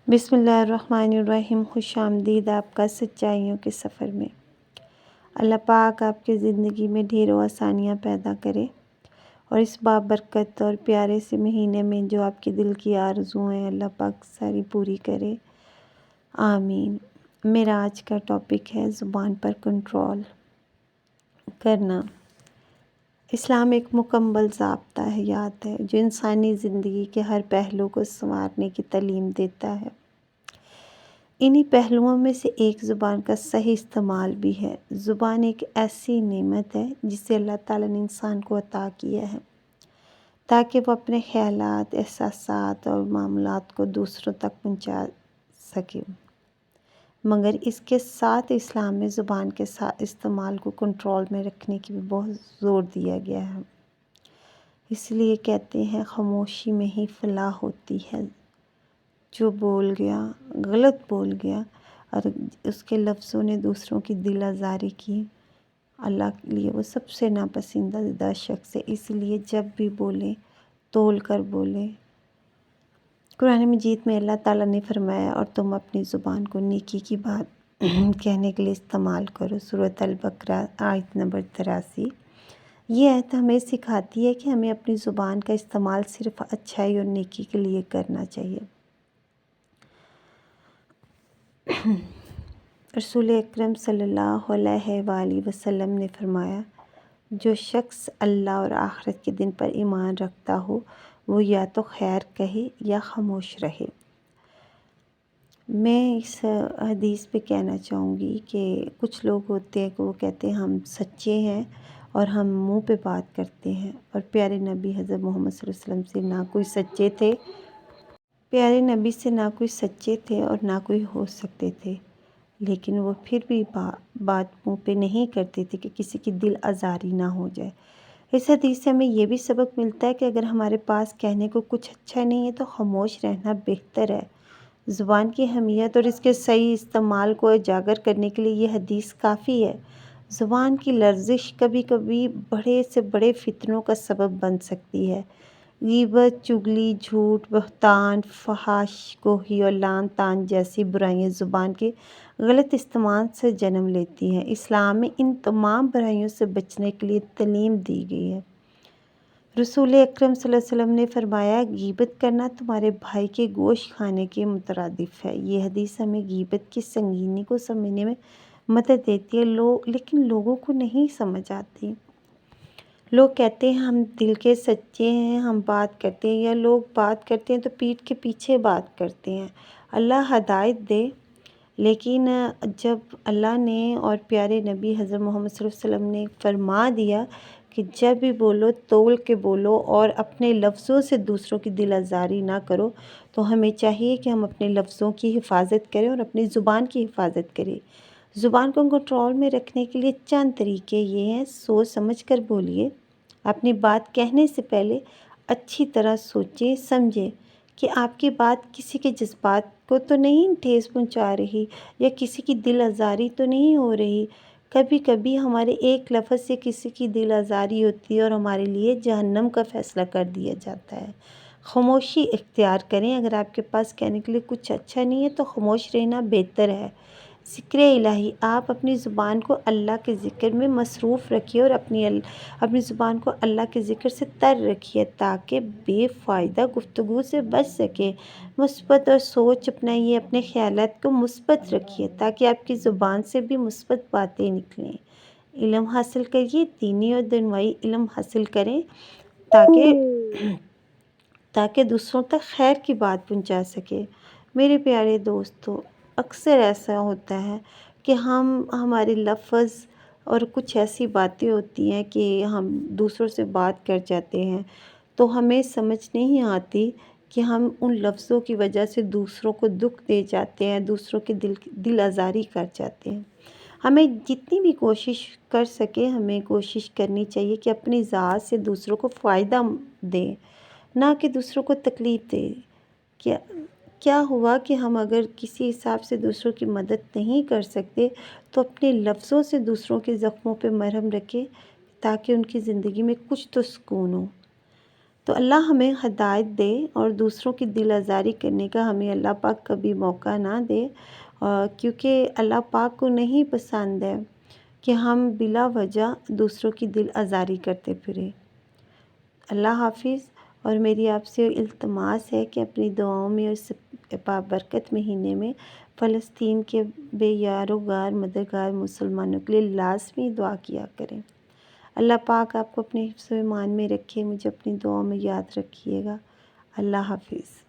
بسم اللہ الرحمن الرحیم۔ خوش آمدید آپ کا سچائیوں کے سفر میں۔ اللہ پاک آپ کی زندگی میں ڈھیروں آسانیاں پیدا کرے اور اس بابرکت اور پیارے سے مہینے میں جو آپ کے دل کی آرزو ہیں اللہ پاک ساری پوری کرے، آمین۔ میرا آج کا ٹاپک ہے زبان پر کنٹرول کرنا۔ اسلام ایک مکمل ضابطہ حیات ہے جو انسانی زندگی کے ہر پہلو کو سنوارنے کی تعلیم دیتا ہے۔ انہی پہلوؤں میں سے ایک زبان کا صحیح استعمال بھی ہے۔ زبان ایک ایسی نعمت ہے جسے اللہ تعالیٰ نے انسان کو عطا کیا ہے تاکہ وہ اپنے خیالات، احساسات اور معاملات کو دوسروں تک پہنچا سکے، مگر اس کے ساتھ اسلام میں زبان کے ساتھ استعمال کو کنٹرول میں رکھنے کی بھی بہت زور دیا گیا ہے۔ اس لیے کہتے ہیں خاموشی میں ہی فلاح ہوتی ہے۔ جو بول گیا، غلط بول گیا اور اس کے لفظوں نے دوسروں کی دل آزاری کی، اللہ کے لیے وہ سب سے ناپسندیدہ شخص ہے۔ اس لیے جب بھی بولیں تول کر بولیں۔ قرآن مجید میں اللہ تعالیٰ نے فرمایا اور تم اپنی زبان کو نیکی کی بات کہنے کے لیے استعمال کرو۔ سورۃ البقرہ آیت نمبر 83۔ یہ آیت ہمیں سکھاتی ہے کہ ہمیں اپنی زبان کا استعمال صرف اچھائی اور نیکی کے لیے کرنا چاہیے۔ رسول اکرم صلی اللہ علیہ وآلہ وسلم نے فرمایا، جو شخص اللہ اور آخرت کے دن پر ایمان رکھتا ہو وہ یا تو خیر کہے یا خاموش رہے۔ میں اس حدیث پہ کہنا چاہوں گی کہ کچھ لوگ ہوتے ہیں کہ وہ کہتے ہیں ہم سچے ہیں اور ہم منہ پہ بات کرتے ہیں، اور پیارے نبی حضرت محمد صلی اللہ علیہ وسلم سے نہ کوئی سچے تھے، پیارے نبی سے نہ کوئی سچے تھے اور نہ کوئی ہو سکتے تھے، لیکن وہ پھر بھی بات منہ پہ نہیں کرتے تھے کہ کسی کی دل آزاری نہ ہو جائے۔ اس حدیث سے ہمیں یہ بھی سبق ملتا ہے کہ اگر ہمارے پاس کہنے کو کچھ اچھا نہیں ہے تو خاموش رہنا بہتر ہے۔ زبان کی اہمیت اور اس کے صحیح استعمال کو اجاگر کرنے کے لیے یہ حدیث کافی ہے۔ زبان کی لرزش کبھی کبھی بڑے سے بڑے فتنوں کا سبب بن سکتی ہے۔ غیبت، چغلی، جھوٹ، بہتان، فحش گوئی اور لعن طعن جیسی برائیاں زبان کے غلط استعمال سے جنم لیتی ہیں۔ اسلام میں ان تمام برائیوں سے بچنے کے لیے تعلیم دی گئی ہے۔ رسول اکرم صلی اللہ علیہ وسلم نے فرمایا، غیبت کرنا تمہارے بھائی کے گوشت کھانے کے مترادف ہے۔ یہ حدیث ہمیں غیبت کی سنگینی کو سمجھنے میں مدد دیتی ہے، لیکن لوگوں کو نہیں سمجھ آتی۔ لوگ کہتے ہیں ہم دل کے سچے ہیں، ہم بات کرتے ہیں، یا لوگ بات کرتے ہیں تو پیٹھ کے پیچھے بات کرتے ہیں۔ اللہ ہدایت دے، لیکن جب اللہ نے اور پیارے نبی حضرت محمد صلی اللہ علیہ وسلم نے فرما دیا کہ جب بھی بولو تول کے بولو اور اپنے لفظوں سے دوسروں کی دل آزاری نہ کرو، تو ہمیں چاہیے کہ ہم اپنے لفظوں کی حفاظت کریں اور اپنی زبان کی حفاظت کریں۔ زبان کو کنٹرول میں رکھنے کے لیے چند طریقے یہ ہیں۔ سوچ سمجھ کر بولیے۔ اپنی بات کہنے سے پہلے اچھی طرح سوچیں، سمجھیں کہ آپ کی بات کسی کے جذبات کو تو نہیں ٹھیس پہنچا رہی یا کسی کی دل آزاری تو نہیں ہو رہی۔ کبھی کبھی ہمارے ایک لفظ سے کسی کی دل آزاری ہوتی ہے اور ہمارے لیے جہنم کا فیصلہ کر دیا جاتا ہے۔ خاموشی اختیار کریں۔ اگر آپ کے پاس کہنے کے لیے کچھ اچھا نہیں ہے تو خاموش رہنا بہتر ہے۔ ذکر الہی، آپ اپنی زبان کو اللہ کے ذکر میں مصروف رکھیے اور اپنی زبان کو اللہ کے ذکر سے تر رکھیے تاکہ بے فائدہ گفتگو سے بچ سکیں۔ مثبت اور سوچ اپنائیے، اپنے خیالات کو مثبت رکھیے تاکہ آپ کی زبان سے بھی مثبت باتیں نکلیں۔ علم حاصل کریے، دینی اور دنیاوی علم حاصل کریں تاکہ دوسروں تک خیر کی بات پہنچا سکے۔ میرے پیارے دوستو، اکثر ایسا ہوتا ہے کہ ہمارے لفظ اور کچھ ایسی باتیں ہوتی ہیں کہ ہم دوسروں سے بات کر جاتے ہیں تو ہمیں سمجھ نہیں آتی کہ ہم ان لفظوں کی وجہ سے دوسروں کو دکھ دے جاتے ہیں، دوسروں کے دل آزاری کر جاتے ہیں۔ ہمیں جتنی بھی کوشش کر سکے ہمیں کوشش کرنی چاہیے کہ اپنی ذات سے دوسروں کو فائدہ دیں، نہ کہ دوسروں کو تکلیف دیں۔ کیا ہوا کہ ہم اگر کسی حساب سے دوسروں کی مدد نہیں کر سکتے تو اپنے لفظوں سے دوسروں کے زخموں پہ مرہم رکھیں تاکہ ان کی زندگی میں کچھ تو سکون ہو۔ تو اللہ ہمیں ہدایت دے اور دوسروں کی دل آزاری کرنے کا ہمیں اللہ پاک کبھی موقع نہ دے، کیونکہ اللہ پاک کو نہیں پسند ہے کہ ہم بلا وجہ دوسروں کی دل آزاری کرتے پھریں۔ اللہ حافظ۔ اور میری آپ سے التماس ہے کہ اپنی دعاؤں میں اور اس بابرکت مہینے میں فلسطین کے بے یار و غار مددگار مسلمانوں کے لیے لازمی دعا کیا کریں۔ اللہ پاک آپ کو اپنے حفظ و ایمان میں رکھے، مجھے اپنی دعاؤں میں یاد رکھیے گا۔ اللہ حافظ۔